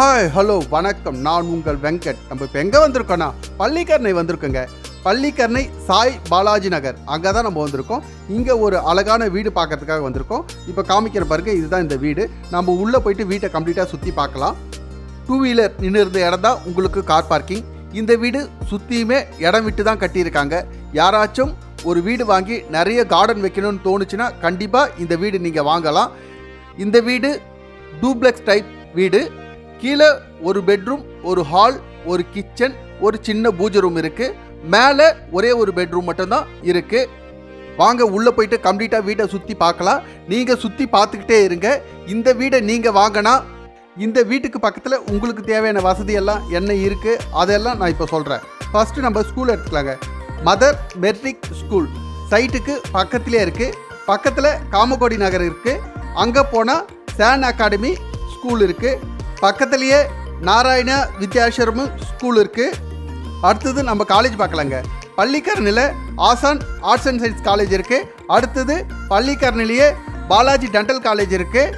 Hi hello வணக்கம். நான் உங்கள் வெங்கட். நம்ம இப்போ எங்கே வந்திருக்கோன்னா பள்ளிக்கரணை வந்திருக்கோங்க. பள்ளிக்கரணை சாய் பாலாஜி நகர் அங்கே தான் நம்ம வந்திருக்கோம். இங்கே ஒரு அழகான வீடு பார்க்கறதுக்காக வந்திருக்கோம். இப்போ காமிக்கிற பாருங்க, இதுதான் இந்த வீடு. நம்ம உள்ளே போயிட்டு வீட்டை கம்ப்ளீட்டாக சுற்றி பார்க்கலாம். 2 வீலர் நின்று இருந்த இடம் தான் உங்களுக்கு கார் பார்க்கிங். இந்த வீடு சுற்றியுமே இடம் விட்டு தான் கட்டியிருக்காங்க. யாராச்சும் ஒரு வீடு வாங்கி நிறைய கார்டன் வைக்கணும்னு தோணுச்சுன்னா கண்டிப்பாக இந்த வீடு நீங்கள் வாங்கலாம். இந்த வீடு டூப்ளெக்ஸ் டைப் வீடு. கீழே ஒரு பெட்ரூம், ஒரு ஹால், ஒரு கிச்சன், ஒரு சின்ன பூஜை ரூம் இருக்குது. மேலே ஒரே ஒரு பெட்ரூம் மட்டும்தான் இருக்குது. வாங்க உள்ளே போயிட்டு கம்ப்ளீட்டாக வீட்டை சுற்றி பார்க்கலாம். நீங்கள் சுற்றி பார்த்துக்கிட்டே இருங்க. இந்த வீடை நீங்கள் வாங்கினா இந்த வீட்டுக்கு பக்கத்தில் உங்களுக்கு தேவையான வசதியெல்லாம் என்ன இருக்குது அதெல்லாம் நான் இப்போ சொல்கிறேன். ஃபஸ்ட்டு நம்ம ஸ்கூல் எடுத்துக்கலாங்க. மதர் மெட்ரிக் ஸ்கூல் சைட்டுக்கு பக்கத்திலே இருக்குது. பக்கத்தில் காமகோடி நகர் இருக்குது. அங்கே போனால் சான் அகாடமி ஸ்கூல் இருக்குது. பக்கத்துலேயே நாராயண வித்யாசரமும் ஸ்கூல் இருக்குது. அடுத்தது நம்ம காலேஜ் பார்க்கலாங்க. பள்ளிக்கரணையில் ஆசான் ஆர்ட்ஸ் அண்ட் சயின்ஸ் காலேஜ் இருக்குது. அடுத்தது பள்ளிக்கரணையிலேயே பாலாஜி டென்டல் காலேஜ் இருக்குது.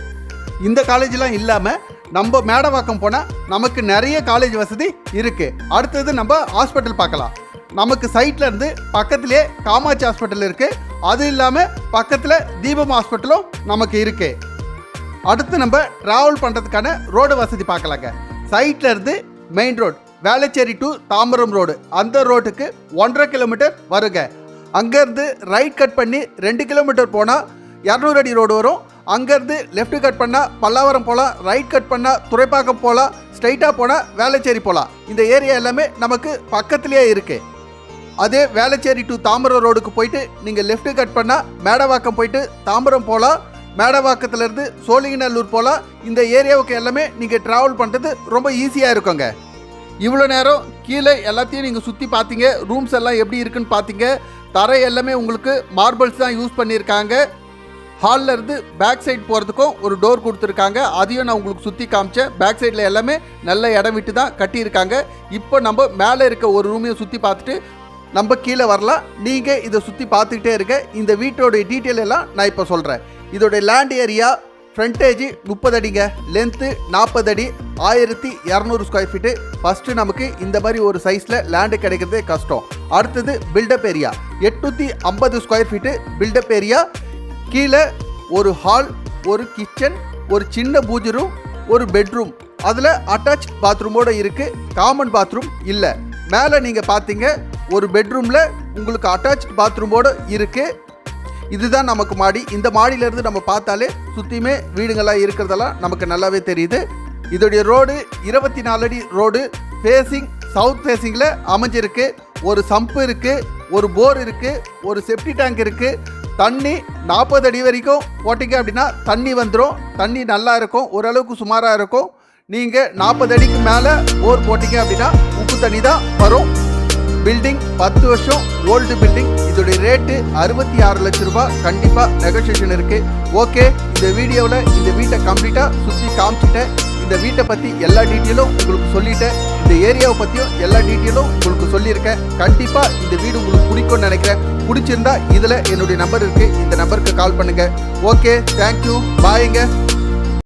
இந்த காலேஜெலாம் இல்லாமல் நம்ம மேடவாக்கம் போனால் நமக்கு நிறைய காலேஜ் வசதி இருக்குது. அடுத்தது நம்ம ஹாஸ்பிட்டல் பார்க்கலாம். நமக்கு சைட்டில் இருந்து பக்கத்துலேயே காமாட்சி ஹாஸ்பிட்டல் இருக்குது. அது இல்லாமல் பக்கத்தில் தீபம் ஹாஸ்பிட்டலும் நமக்கு இருக்குது. அடுத்து நம்ம ட்ராவல் பண்ணுறதுக்கான ரோடு வசதி பார்க்கலாங்க. சைட்டில் இருந்து main road Velachery to Tambaram road, அந்த ரோட்டுக்கு 1.5 கிலோமீட்டர் வருங்க. அங்கேருந்து ரைட் கட் பண்ணி 2 கிலோமீட்டர் போனால் 200 அடி ரோடு வரும். அங்கேருந்து லெஃப்ட் கட் பண்ணால் பல்லாவரம் போகலாம், ரைட் கட் பண்ணால் துறைப்பாக்கம் போகலாம், ஸ்ட்ரைட்டாக போனால் வேளச்சேரி போகலாம். இந்த ஏரியா எல்லாமே நமக்கு பக்கத்துலேயே இருக்குது. அதே வேளச்சேரி டு தாம்பரம் ரோடுக்கு போயிட்டு நீங்கள் லெஃப்ட் கட் பண்ணால் மேடவாக்கம் போயிட்டு தாம்பரம் போகலாம். மேடவாக்கத்துலேருந்து சோழிங்கநல்லூர் போகலாம். இந்த ஏரியாவுக்கு எல்லாமே நீங்கள் ட்ராவல் பண்ணுறது ரொம்ப ஈஸியாக இருக்குங்க. இவ்வளோ நேரம் கீழே எல்லாத்தையும் நீங்கள் சுற்றி பார்த்தீங்க. ரூம்ஸ் எல்லாம் எப்படி இருக்குன்னு பார்த்தீங்க. தரை எல்லாமே உங்களுக்கு மார்பிள்ஸ் தான் யூஸ் பண்ணியிருக்காங்க. ஹாலில் இருந்து பேக் சைடு போகிறதுக்கும் ஒரு டோர் கொடுத்துருக்காங்க. அதையும் நான் உங்களுக்கு சுற்றி காமிச்சேன். பேக் சைடில் எல்லாமே நல்ல இடம் விட்டு தான் கட்டியிருக்காங்க. இப்போ நம்ம மேலே இருக்க ஒரு ரூமையும் சுற்றி பார்த்துட்டு நம்ம கீழே வரலாம். நீங்கள் இதை சுற்றி பார்த்துக்கிட்டே இருக்க. இந்த வீட்டோடைய டீட்டெயில் எல்லாம் நான் இப்போ சொல்கிறேன். இதோடைய லேண்ட் ஏரியா ஃப்ரண்டேஜ் 30 அடிங்க, லென்த்து 40 அடி, 1200 ஸ்கொயர் ஃபீட்டு. ஃபஸ்ட்டு நமக்கு இந்த மாதிரி ஒரு சைஸில் லேண்டு கிடைக்கிறதே கஷ்டம். அடுத்தது build up area 850 square feet build up area. கீழே ஒரு ஹால், ஒரு கிச்சன், ஒரு சின்ன பூஜை ரூம், ஒரு பெட்ரூம், அதில் அட்டாச் பாத்ரூமோடு இருக்குது. காமன் பாத்ரூம் இல்லை. மேலே நீங்கள் பார்த்தீங்க ஒரு பெட்ரூமில் உங்களுக்கு அட்டாச் பாத்ரூமோடு இருக்குது. இதுதான் நமக்கு மாடி. இந்த மாடியிலேருந்து நம்ம பார்த்தாலே சுற்றியுமே வீடுங்கள்லாம் இருக்கிறதெல்லாம் நமக்கு நல்லாவே தெரியுது. இதோடைய ரோடு 24 அடி ரோடு. ஃபேஸிங் சவுத் ஃபேஸிங்கில் அமைஞ்சிருக்கு. ஒரு சம்பு இருக்குது, ஒரு போர் இருக்குது, ஒரு செப்டி டேங்க் இருக்குது. தண்ணி 40 அடி வரைக்கும் போட்டிங்க அப்படின்னா தண்ணி வந்துடும். தண்ணி நல்லா இருக்கும், ஓரளவுக்கு சுமாராக இருக்கும். நீங்கள் 40 அடிக்கு மேலே போர் போட்டிங்க அப்படின்னா உப்பு தண்ணி தான் வரும். பில்டிங் 10 வருஷம் ஓல்டு பில்டிங். இதோடைய ரேட்டு 66 லட்சம் ரூபாய். கண்டிப்பாக நெகோசியேஷன் இருக்குது. ஓகே, இந்த வீடியோவில் இந்த வீட்டை கம்ப்ளீட்டாக சுற்றி காமிச்சிட்டேன். இந்த வீட்டை பற்றி எல்லா டீட்டெயிலும் உங்களுக்கு சொல்லிட்டேன். இந்த ஏரியாவை பற்றியும் எல்லா டீட்டெயிலும் உங்களுக்கு சொல்லியிருக்கேன். கண்டிப்பாக இந்த வீடு உங்களுக்கு பிடிக்கும்னு நினைக்கிறேன். பிடிச்சிருந்தா இதில் என்னுடைய நம்பர் இருக்குது. இந்த நம்பருக்கு கால் பண்ணுங்கள். ஓகே, தேங்க்யூ, பாய்ங்க.